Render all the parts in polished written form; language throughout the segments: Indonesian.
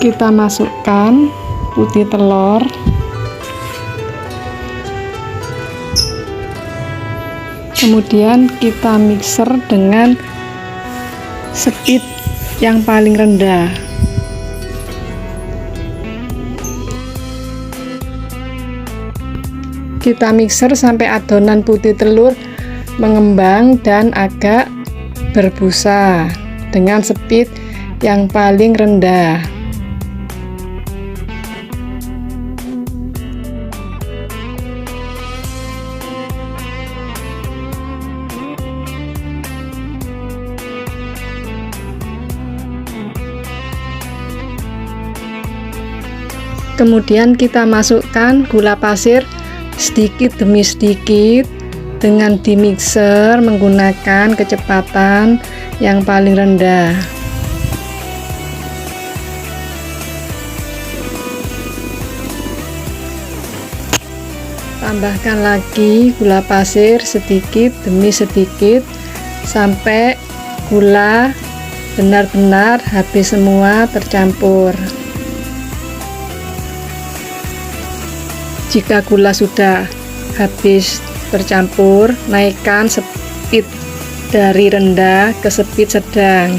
kita masukkan putih telur, kemudian kita mixer dengan speed yang paling rendah. Kita mixer sampai adonan putih telur mengembang dan agak berbusa dengan speed yang paling rendah. Kemudian kita masukkan gula pasir sedikit demi sedikit dengan dimixer menggunakan kecepatan yang paling rendah. Tambahkan lagi gula pasir sedikit demi sedikit sampai gula benar-benar habis semua tercampur. Jika gula sudah habis tercampur, naikkan speed dari rendah ke speed sedang.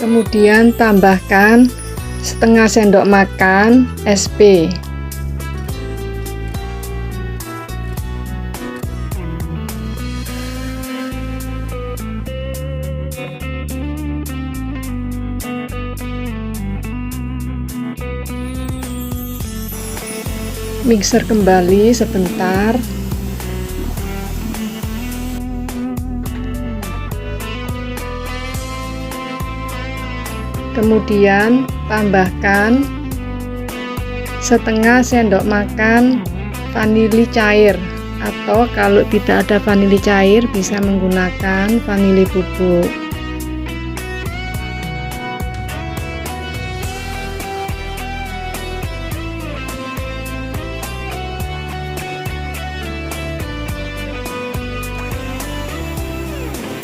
Kemudian tambahkan setengah sendok makan SP. Mixer kembali sebentar. Kemudian tambahkan setengah sendok makan vanili cair, atau kalau tidak ada vanili cair bisa menggunakan vanili bubuk.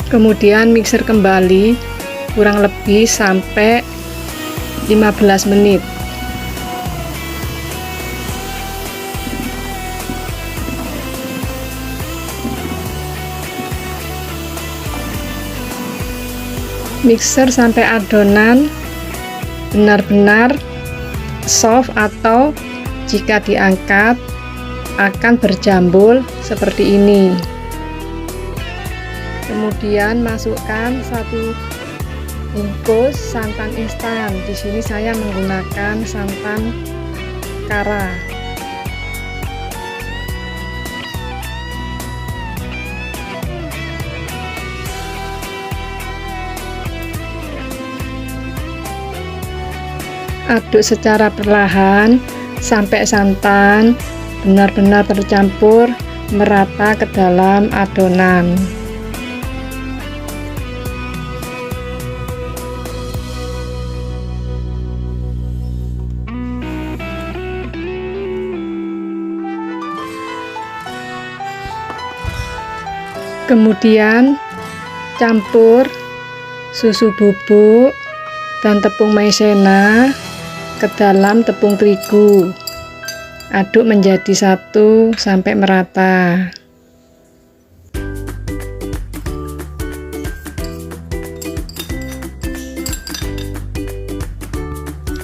Kemudian mixer kembali kurang lebih sampai 15 menit. Mixer sampai adonan benar-benar soft, atau jika diangkat akan berjambul seperti ini. Kemudian masukkan 1 bungkus santan instan. Di sini saya menggunakan santan kara. Aduk secara perlahan sampai santan benar-benar tercampur merata ke dalam adonan. Kemudian campur susu bubuk dan tepung maizena ke dalam tepung terigu. Aduk menjadi satu sampai merata.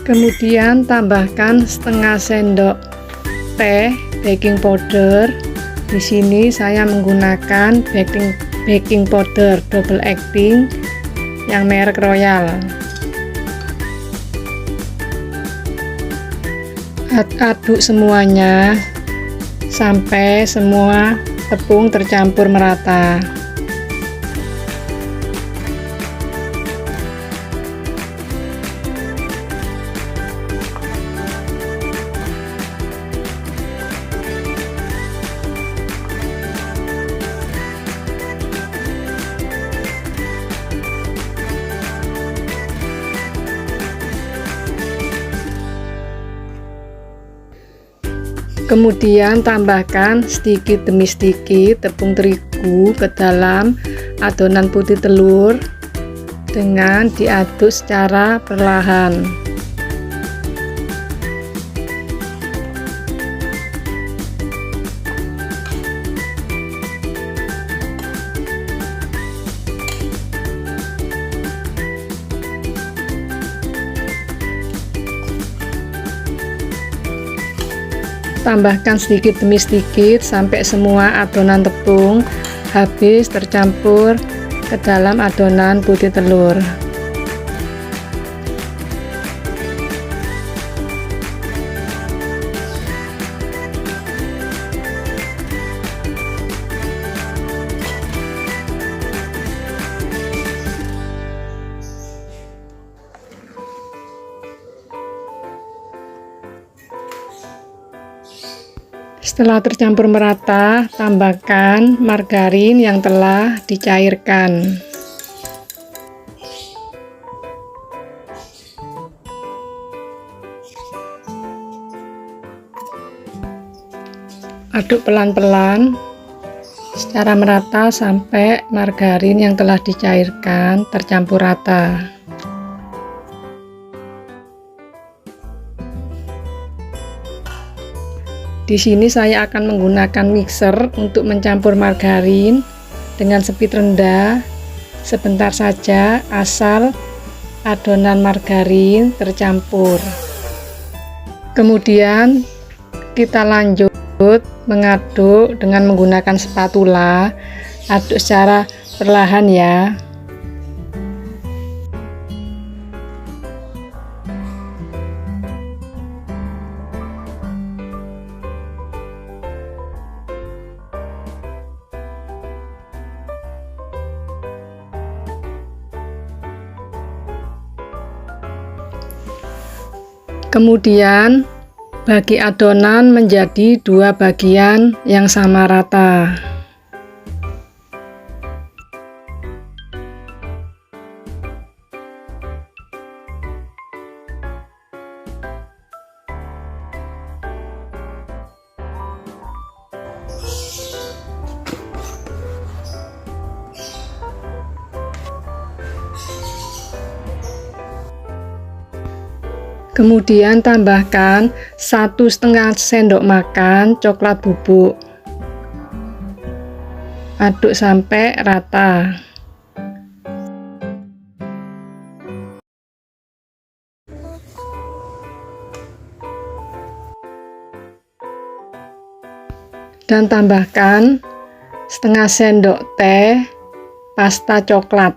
Kemudian tambahkan setengah sendok teh baking powder. Di sini saya menggunakan baking powder double acting yang merek Royal. Aduk semuanya sampai semua tepung tercampur merata. Kemudian tambahkan sedikit demi sedikit tepung terigu ke dalam adonan putih telur dengan diaduk secara perlahan. Tambahkan sedikit demi sedikit sampai semua adonan tepung habis tercampur ke dalam adonan putih telur. Setelah tercampur merata, tambahkan margarin yang telah dicairkan. Aduk pelan-pelan secara merata sampai margarin yang telah dicairkan tercampur rata. Di sini saya akan menggunakan mixer untuk mencampur margarin dengan speed rendah sebentar saja asal adonan margarin tercampur. Kemudian kita lanjut mengaduk dengan menggunakan spatula, aduk secara perlahan ya. Kemudian bagi adonan menjadi dua bagian yang sama rata. Kemudian tambahkan 1,5 sendok makan coklat bubuk. Aduk sampai rata. Dan tambahkan setengah sendok teh pasta coklat.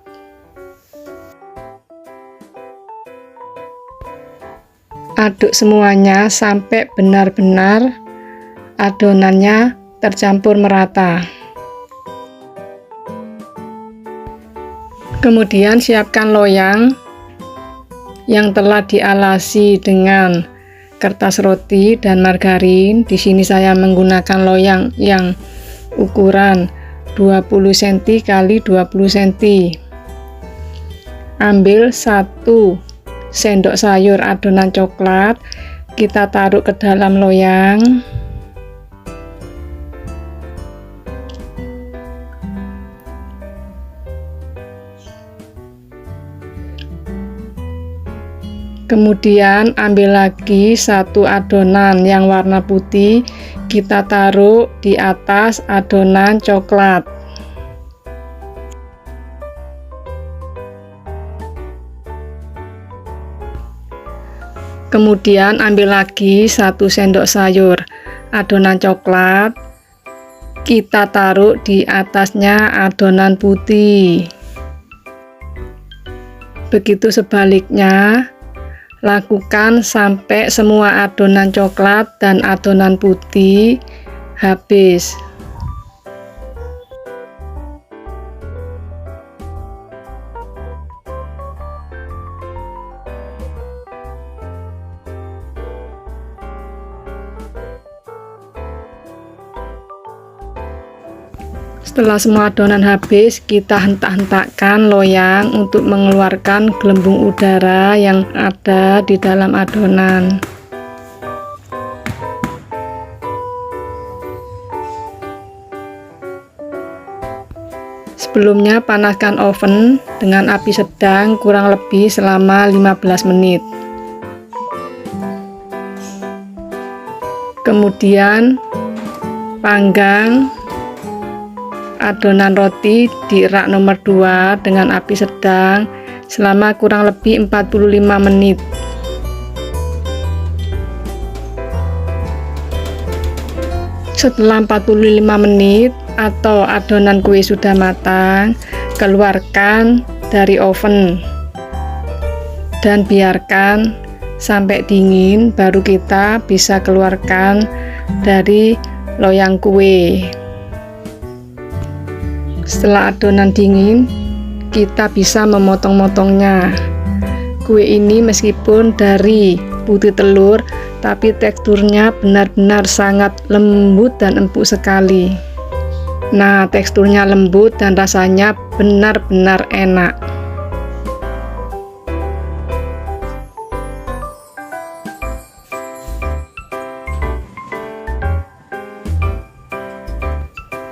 Aduk semuanya sampai benar-benar adonannya tercampur merata. Kemudian siapkan loyang yang telah dialasi dengan kertas roti dan margarin. Di sini saya menggunakan loyang yang ukuran 20 cm x 20 cm. Ambil 1 sendok sayur adonan coklat, kita taruh ke dalam loyang. Kemudian ambil lagi 1 adonan yang warna putih, kita taruh di atas adonan coklat. Kemudian ambil lagi 1 sendok sayur adonan coklat, kita taruh di atasnya adonan putih. Begitu sebaliknya, lakukan sampai semua adonan coklat dan adonan putih habis. Setelah semua adonan habis, kita hentak-hentakkan loyang untuk mengeluarkan gelembung udara yang ada di dalam adonan. Sebelumnya panaskan oven dengan api sedang kurang lebih selama 15 menit. Kemudian panggang adonan roti di rak nomor 2 dengan api sedang selama kurang lebih 45 menit. Setelah 45 menit atau adonan kue sudah matang, keluarkan dari oven dan biarkan sampai dingin, baru kita bisa keluarkan dari loyang kue. Setelah adonan dingin, kita bisa memotong-motongnya. Kue ini meskipun dari putih telur, tapi teksturnya benar-benar sangat lembut dan empuk sekali. Nah, teksturnya lembut dan rasanya benar-benar enak.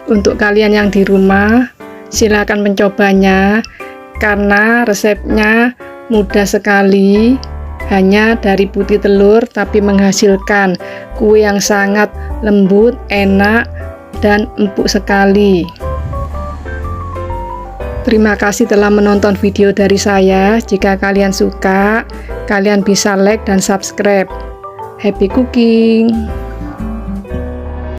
Untuk kalian yang di rumah, silakan mencobanya karena resepnya mudah sekali. Hanya dari putih telur tapi menghasilkan kue yang sangat lembut, enak, dan empuk sekali. Terima kasih telah menonton video dari saya. Jika kalian suka, kalian bisa like dan subscribe. Happy cooking!